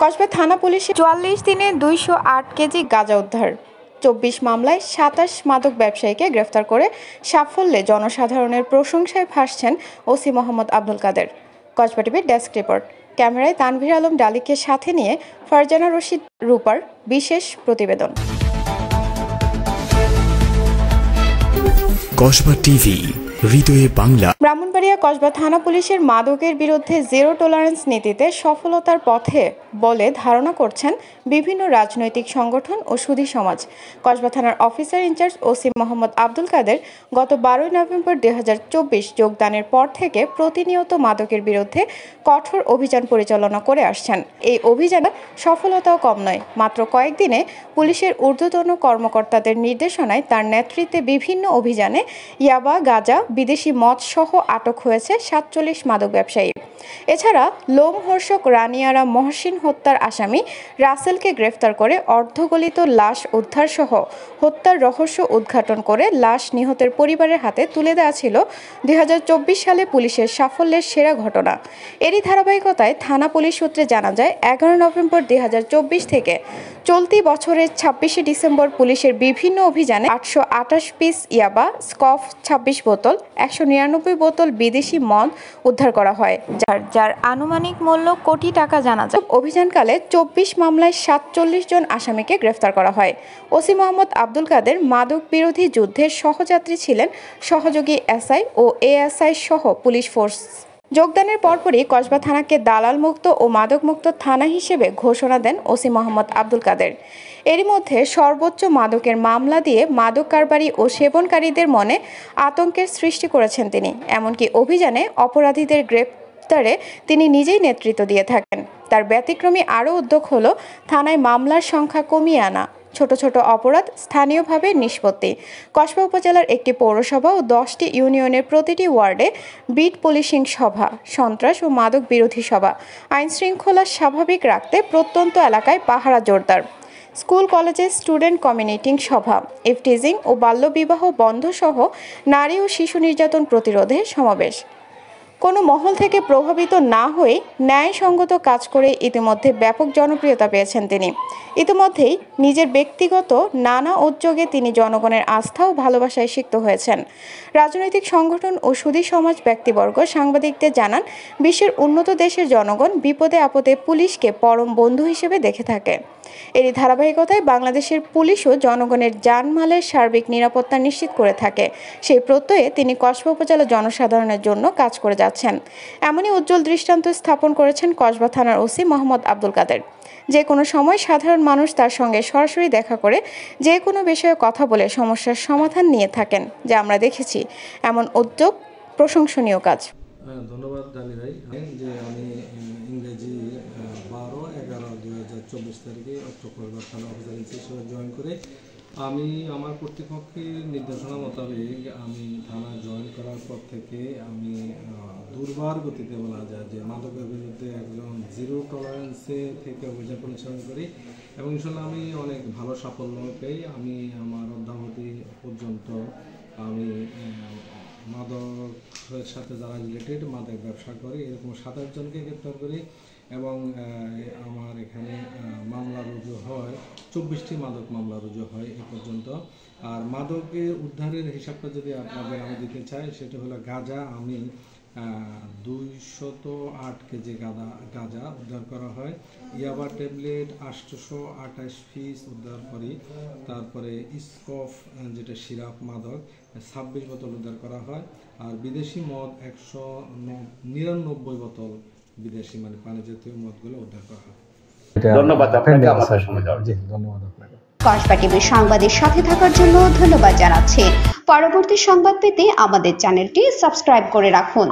কসবা থানা পুলিশের ৪৪ দিনে ২০৮ কেজি গাঁজা উদ্ধার। ২৪ মামলায় ২৭ মাদক ব্যবসায়ীকে গ্রেফতার করে সাফল্যে জনসাধারণের প্রশংসায় ভাসছেন ওসি মোহাম্মদ আব্দুল কাদের। কসবা টিভির ডেস্ক রিপোর্ট। ক্যামেরায় তানভীর আলম ডালিকে সাথে নিয়ে ফারজানা রশিদ রূপার বিশেষ প্রতিবেদন। কসবা টিভি, হৃদয়ে বাংলা। ব্রাহ্মণবাড়িয়া কসবা থানা পুলিশের মাদকের বিরুদ্ধে জিরো টলারেন্স নীতিতে সফলতার পথে বলে ধারণা করছেন বিভিন্ন রাজনৈতিক সংগঠন ও সুধী সমাজ। কসবা থানার officer incharge OC Mohammad Abdul Kader গত ১২ নভেম্বর ২০২৪ যোগদানের পর থেকে প্রতিনিয়ত মাদকের বিরুদ্ধে কঠোর অভিযান পরিচালনা করে আসছেন। এই অভিযানে সফলতাও কম নয়। মাত্র কয়েকদিনে পুলিশের ঊর্ধ্বতন কর্মকর্তাদের নির্দেশনায় তার নেতৃত্বে বিভিন্ন অভিযানে ইয়াবা, গাঁজা, বিদেশি মদ সহ আটক হয়েছে ৪৭ মাদক ব্যবসায়ী। এছাড়া লোমহর্ষক রানিয়ারা মহসিন হত্যার আসামি রাসেলকে গ্রেফতার করে অর্ধগলিত লাশ উদ্ধার সহ হত্যার রহস্য উদ্ঘাটন করে লাশ নিহতের পরিবারের হাতে তুলে দেওয়া ছিল ২০২৪ সালে পুলিশের সাফল্যের সেরা ঘটনা। এরই ধারাবাহিকতায় থানা পুলিশ সূত্রে জানা যায় ১১ নভেম্বর ২০২৪ থেকে চলতি বছরের ২৬শে ডিসেম্বর পুলিশের বিভিন্ন অভিযানে ৮২৮ পিস ইয়াবা, স্কফ ২৬ বোতল, ১৯৯ বোতল বিদেশি মদ উদ্ধার করা হয়, যার আনুমানিক মূল্য কোটি টাকা জানা যায়। অভিযানকালে ২৪ মামলায় ৪৭ জন আসামিকে গ্রেফতার করা হয়। ওসি মোহাম্মদ আব্দুল কাদের মাদক বিরোধী যুদ্ধের সহযাত্রী ছিলেন। সহযোগী এসআই ও এএসআই সহ পুলিশ ফোর্স যোগদানের পরপরই কসবা থানাকে দালাল মুক্ত ও মাদক মুক্ত থানা হিসেবে ঘোষণা দেন ওসি মোহাম্মদ আব্দুল কাদের। এরই মধ্যে সর্বোচ্চ মাদকের মামলা দিয়ে মাদক কারবারি ও সেবনকারীদের মনে আতঙ্কের সৃষ্টি করেছেন তিনি। এমনকি অভিযানে অপরাধীদের গ্রেপ্তারে তিনি নিজেই নেতৃত্ব দিয়ে থাকেন। তার ব্যতিক্রমী আরও উদ্যোগ হলো থানায় মামলার সংখ্যা কমিয়ে আনা, ছোট ছোট অপরাধ স্থানীয়ভাবে নিষ্পত্তি। কসবা উপজেলার একটি পৌরসভা ও ১০টি ইউনিয়নের প্রতিটি ওয়ার্ডে বিট পুলিশিং সভা, সন্ত্রাস ও মাদক বিরোধী সভা, আইন শৃঙ্খলা স্বাভাবিক রাখতে প্রত্যন্ত এলাকায় পাহারা জোরদার, স্কুল কলেজে স্টুডেন্ট কমিউনিটিং সভা, ইফটিজিং ও বাল্যবিবাহ বন্ধ সহ নারী ও শিশু নির্যাতন প্রতিরোধে সমাবেশ। কোনো মহল থেকে প্রভাবিত না হয়ে ন্যায়সঙ্গত কাজ করে ইতিমধ্যে ব্যাপক জনপ্রিয়তা পেয়েছেন তিনি। ইতিমধ্যেই নিজের ব্যক্তিগত নানা উদ্যোগে তিনি জনগণের আস্থা ও ভালোবাসায় সিক্ত হয়েছেন। রাজনৈতিক সংগঠন ও সুধী সমাজ ব্যক্তিবর্গ সাংবাদিকদের জানান, বিশ্বের উন্নত দেশের জনগণ বিপদে আপদে পুলিশকে পরম বন্ধু হিসেবে দেখে থাকে। এরই ধারাবাহিকতায় বাংলাদেশের পুলিশও জনগণের জানমালের সার্বিক নিরাপত্তা নিশ্চিত করে থাকে। সেই প্রত্যয়ে তিনি কসবা উপজেলা জনসাধারণের জন্য কাজ করে যাচ্ছেন। এমনই উজ্জ্বল দৃষ্টান্ত স্থাপন করেছেন কসবা থানার ওসি মোহাম্মদ আব্দুল কাদের। যে কোনো সময় সাধারণ মানুষ তার সঙ্গে সরাসরি দেখা করে যে কোনো বিষয়ে কথা বলে সমস্যার সমাধান নিয়ে থাকেন, যা আমরা দেখেছি। এমন উদ্যোগ প্রশংসনীয় কাজ। ধন্যবাদ জানি ভাই যে আমি ইংরেজি ১২/১১/২০২৪ তারিখে কসবা থানা অফিসার হিসেবে জয়েন করে আমি আমার কর্তৃপক্ষের নির্দেশনা মোতাবেক আমি থানা জয়েন করার পর থেকে আমি দুর্বার গতিতে বলা যায় যে মাদকের বিরুদ্ধে একজন জিরো টলারেন্সে থেকে অভিযান পরিচালনা করি এবং ইনশাল্লাহ আমি অনেক ভালো সাফল্য পেয়ে আমি আমার অদ্যাবধি পর্যন্ত আমি মাদকের সাথে যারা রিলেটেড মাদক ব্যবসা করে এরকম ২৭ জনকে গ্রেপ্তার করি এবং আমার এখানে মামলা রুজু হয় ২৪টি মাদক মামলা রুজু হয় এ পর্যন্ত। আর মাদকের উদ্ধারের হিসাবটা যদি আপনাদের আমি দিতে চাই, সেটা হলো গাঁজা আমি ২০৮ কেজি গাঁজা উদ্ধার করা হয়, ইয়াবা ট্যাবলেট ৮২৮ পিস উদ্ধার করি, তারপরে স্কফ যেটা সিরাপ মাদক ২৬ বোতল উদ্ধার করা হয়, আর বিদেশি মদ ১৯৯ বোতল বিদেশি মানে পানি জাতীয় মদগুলো উদ্ধার করা হয়। ধন্যবাদ আপনাকে আমাদের সময় দেওয়ার জন্য। ধন্যবাদ আপনাকে। কসবা টিভির সংবাদের সাথে থাকার জন্য ধন্যবাদ জানাচ্ছি। পরবর্তী সংবাদ পেতে আমাদের চ্যানেলটি সাবস্ক্রাইব করে রাখুন।